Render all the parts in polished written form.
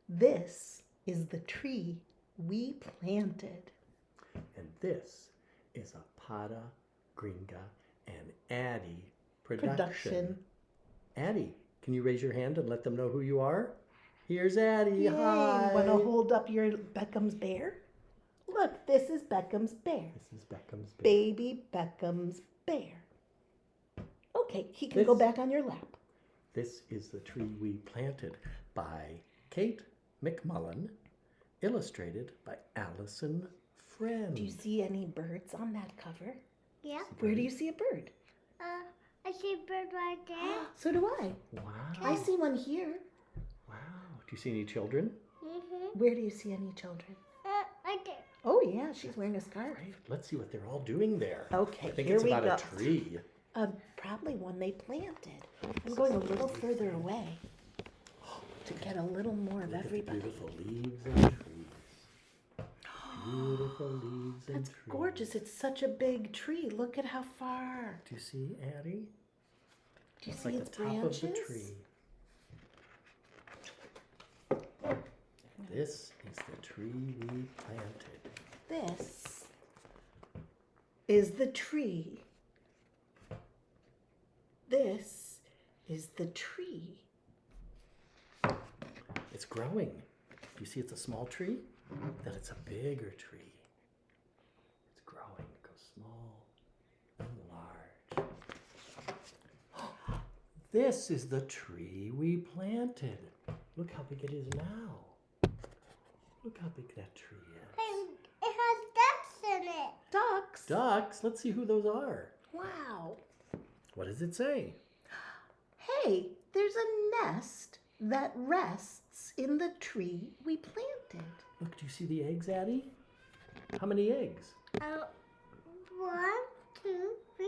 This is the tree we planted. And this is a Pada, Gringa, and Addie production. Addie, can you raise your hand and let them know who you are? Here's Addie. Yay. Hi. Want to hold up your Beckham's bear? Look, this is Beckham's bear. This is Beckham's bear. Baby Beckham's bear. Okay, he can go back on your lap. This is the tree we planted by Kate McMullen, illustrated by Allison Friend. Do you see any birds on that cover? Yeah. Where do you see a bird? I see a bird right there. So do I. Wow. I see one here. Wow. Do you see any children? Mm-hmm. Where do you see any children? Right there. Oh yeah, she's wearing a scarf. Right. Let's see what they're all doing there. Okay, I think here it's we about go. a tree. Probably one they planted. I'm going a little further away to get a little more of Look at the everybody. beautiful leaves and trees. Beautiful leaves and That's trees. gorgeous. It's such a big tree. Look at how far. Do you see, Addie? Do you It's see like its the top branches? of the tree. This is the tree we planted. This is the tree. This is the tree. It's growing. Do you see it's a small tree? Then it's a bigger tree. It's growing. It goes small and large. This is the tree we planted. Look how big it is now. Look how big that tree is. Hey, it has ducks in it. Ducks. Ducks. Let's see who those are. Wow. What does it say? Hey, there's a nest that rests in the tree we planted. Look, do you see the eggs, Addie? How many eggs? 1, 2, 3.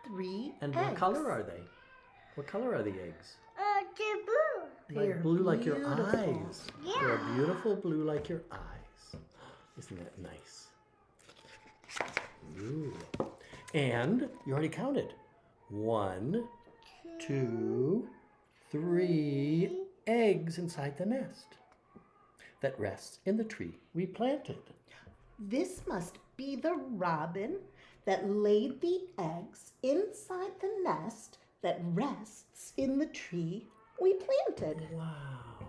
3 And eggs. what color are they? What color are the eggs? They're blue. They're Like blue like your beautiful. eyes. They're a beautiful blue like your eyes. Isn't that nice? Ooh. And you already counted. 1, 2, 3 eggs inside the nest that rests in the tree we planted. This must be the robin that laid the eggs inside the nest that rests in the tree we planted. Wow.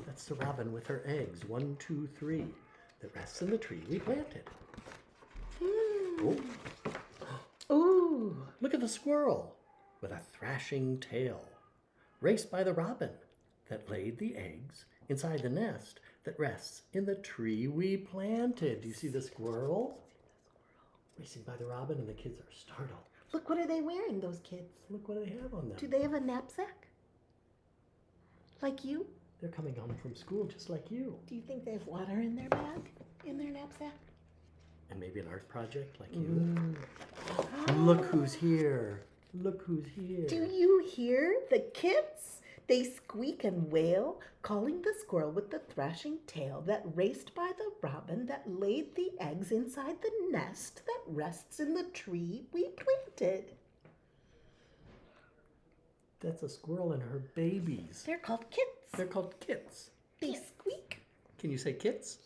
That's the robin with her eggs. 1, 2, 3 that rests in the tree we planted. Oh. Ooh. Look at the squirrel with a thrashing tail, raced by the robin that laid the eggs inside the nest that rests in the tree we planted. Do you see the squirrel? Racing by the robin, and the kids are startled. Look, what are they wearing, those kids? Look what they have on them. Do they have a knapsack? Like you? They're coming home from school just like you. Do you think they have water in their bag? In their knapsack? And maybe an art project like you. Look who's here. Look who's here. Do you hear the kids? They squeak and wail, calling the squirrel with the thrashing tail that raced by the robin that laid the eggs inside the nest that rests in the tree we planted. That's a squirrel and her babies. They're called kits. They're called kits. They squeak. Can you say kits?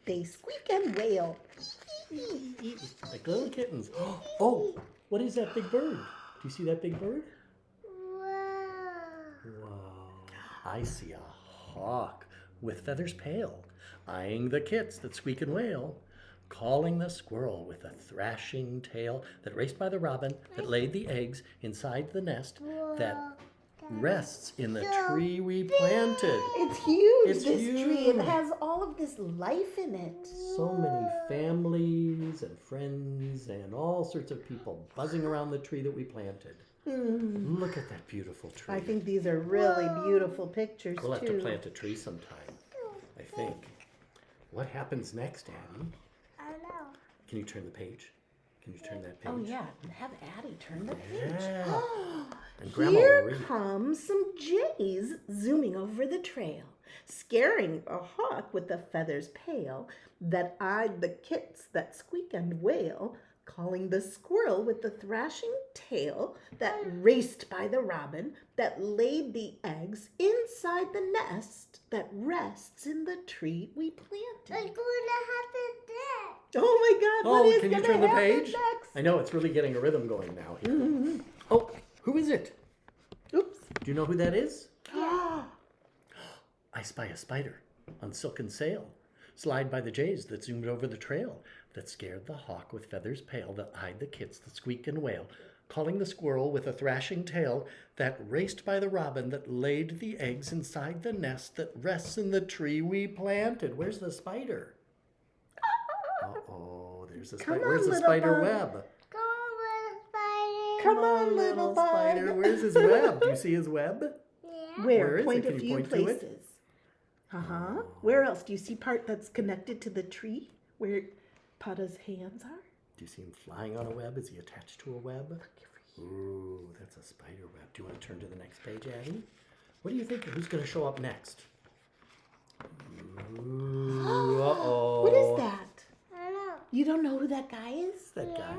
They squeak and wail. Like little kittens. Oh, what is that big bird? Do you see that big bird? Wow. I see a hawk with feathers pale, eyeing the kits that squeak and wail, calling the squirrel with a thrashing tail that raced by the robin that laid the eggs inside the nest that rests in the tree we planted. It's huge, It's this tree. It huge. has all of this life in it. So many families and friends and all sorts of people buzzing around the tree that we planted. Look at that beautiful tree. I think these are really beautiful pictures, We'll have too. to plant a tree sometime, I think. What happens next, Addie? I don't know. Can you turn the page? Can you turn that page? Oh, yeah. Have Addie turn the page. Yeah. And Grandma will Here read. come some jays zooming over the trail, scaring a hawk with the feathers pale that eyed the kits that squeak and wail, calling the squirrel with the thrashing tail that raced by the robin that laid the eggs inside the nest that rests in the tree we What's planted. going to happen there? Oh my God, what Oh, is can you gonna turn the happen page? next? I know, it's really getting a rhythm going now. Mhm. Oh, who is it? Oops. Do you know who that is? Ah, I spy a spider on silken sail, slide by the jays that zoomed over the trail, that scared the hawk with feathers pale, that eyed the kits that squeak and wail, calling the squirrel with a thrashing tail, that raced by the robin that laid the eggs inside the nest that rests in the tree we planted. Where's the spider? Uh-oh, there's the Come spider. on, Where's the little spider bug. web? Go with spider. Come on, little bug. spider. Where's his web? Do you see his web? Yeah. where? Where is Point it? a Can you few point to it? places. Where else? Do you see part that's connected to the tree where Pata's hands are? Do you see him flying on a web? Is he attached to a web? Ooh, that's a spider web. Do you want to turn to the next page, Addie? What do you think? Who's going to show up next? Ooh, uh-oh. What is that? I know. You don't know who that guy is? That guy.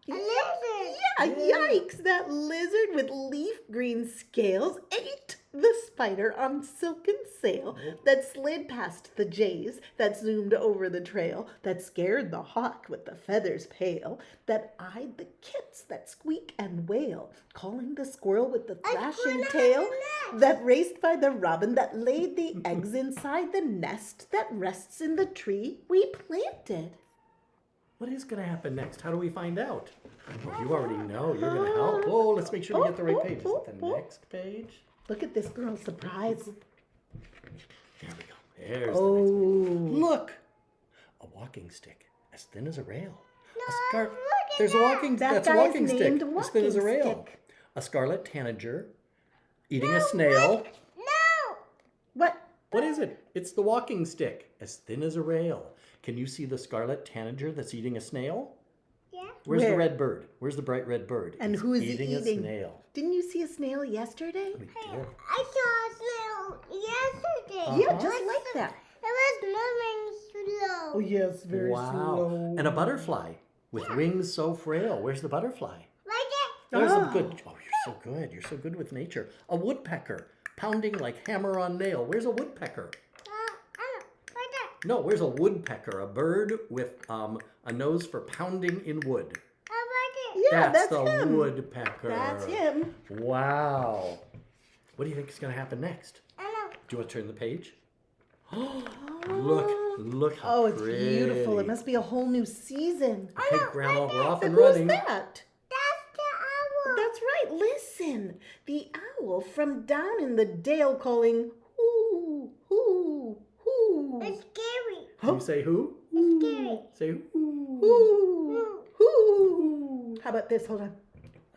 A lizard. Yeah, yikes! That lizard with leaf green scales ate the spider on silken sail that slid past the jays that zoomed over the trail, that scared the hawk with the feathers pale, that eyed the kits that squeak and wail, calling the squirrel with the thrashing tail, that raced by the robin that laid the eggs inside the nest that rests in the tree we planted. What is going to happen next? How do we find out? Well, you already know. You're going to help. Oh, let's make sure we get the right page. Is it the next page? Look at this girl's surprise. There we go. There's Oh. the next page. Look! A walking stick as thin as a rail. look There's a walking That that's a guy's walking stick named as thin as a walking rail. stick. A scarlet tanager eating a snail. No. What? What is it? It's the walking stick, as thin as a rail. Can you see the scarlet tanager that's eating a snail? Yeah. Where's the Where? red bird? Where's the bright red bird? And He's who is he eating a eating? snail. Didn't you see a snail yesterday? We Hey, did. I saw a snail yesterday. Yeah, Uh-huh. just like that. It was moving slow. Oh yes, very Wow. slow. And a butterfly with wings so frail. Where's the butterfly? Like it. There's Ah. a good. Oh, you're so good. You're so good with nature. A woodpecker pounding like hammer on nail. Where's a woodpecker? I know. Like that. No, where's a woodpecker? A bird with a nose for pounding in wood. I like it. Yeah, that's the him. woodpecker. That's him. Wow. What do you think is going to happen next? I know. Do you want to turn the page? Look how Oh, it's pretty. beautiful. It must be a whole new season. Okay, Grandma, we're off and Who's running. that? That's the owl. That's right. Listen, the owl from down in the dale calling, hoo, hoo, hoo. It's scary. Can you say who? It's scary. Say who. Hoo, hoo. How about this? Hold on.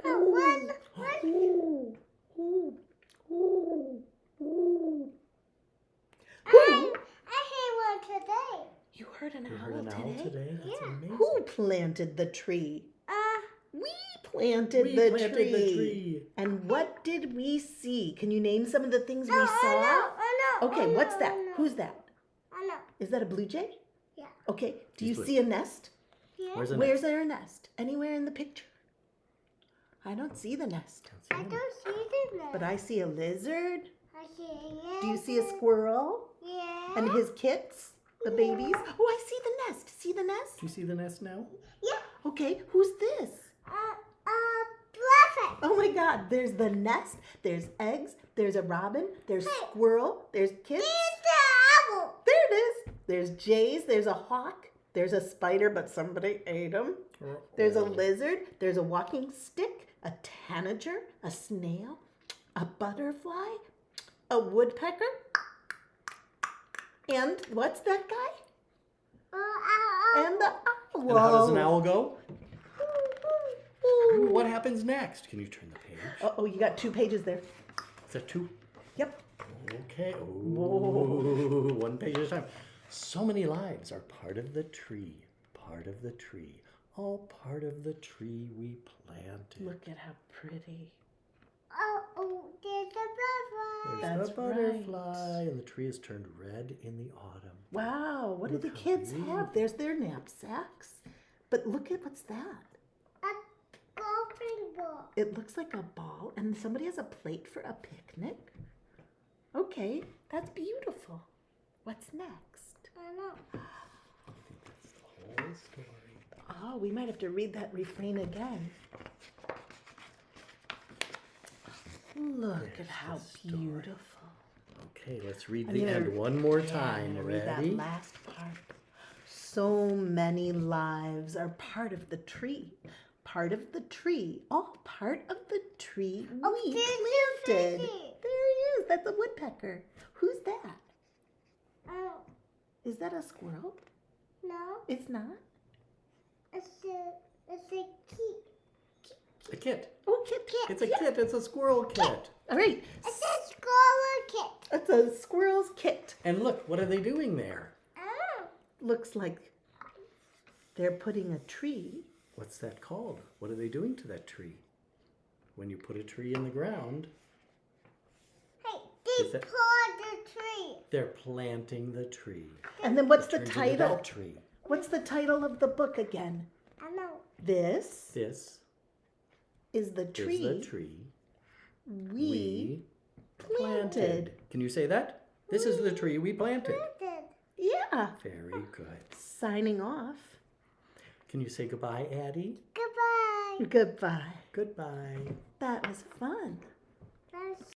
What? Hoo, hoo, hoo, hoo. I heard one today. You heard an You owl heard an today? owl today? That's Yeah. amazing. Who planted the tree? We planted, We the, planted tree. the tree. And what did we see? Can you name some of the things we saw? I know. Okay, what's that? Who's that? I know. Is that a blue jay? Yeah. Okay, do He's you blue. see a nest? Yeah. Where's the Where's nest? there a nest? Anywhere in the picture? I don't see the nest. I don't see the nest. But I see a lizard. I see a Do you see a squirrel? Yeah. And his kits? The babies? Oh, I see the nest. See the nest? Do you see the nest now? Yeah. Okay, who's this? Prophet. Oh my god, there's the nest, there's eggs, there's a robin, there's squirrel, there's kits. It's the owl. There it is. There's jays, there's a hawk, there's a spider, but somebody ate him. There's a lizard, there's a walking stick, a tanager, a snail, a butterfly, a woodpecker, and what's that guy? And the owl. And how does an owl go? Ooh. What happens next? Can you turn the page? Oh, you got 2 pages there. Is that 2? Yep. Okay. Ooh, 1 page at a time. So many lives are part of the tree. Part of the tree. All part of the tree we planted. Look at how pretty. There's a butterfly. There's That's the butterfly, and the tree is turned red in the autumn. Wow, what do Look the how kids big. have? There's their knapsacks. But look at what's that? ball. It looks like a ball, and somebody has a plate for a picnic. Okay, that's beautiful. What's next? I know. I think that's the whole story. Oh, we might have to read that refrain again. Look There's at how the story. beautiful. Okay, let's read I'm the gonna- end one more Yeah, I'm time. gonna read that Ready? last part. So many lives are part of the tree. Part of the tree. All part of the tree Oh, we there's planted. your fishy. There he is. That's a woodpecker. Who's that? Oh, Is that a squirrel? no. It's not. It's a key. A kit. Oh, kit. It's a kit. It's a squirrel kit. All right. It's a squirrel kit. It's a squirrel's kit. And look, what are they doing there? Oh, Looks like they're putting a tree. What's that called? What are they doing to that tree? When you put a tree in the ground, hey, Is they that- pulled the tree. they're planting the tree. And then what's It the turns into title? that tree. What's the title of the book again? I know. This This is the is tree, the tree we planted. planted. Can you say that? This is the tree we planted. Planted. Yeah. Very good. Signing off. Can you say goodbye, Addie? Goodbye. Goodbye. Goodbye. That was fun. That's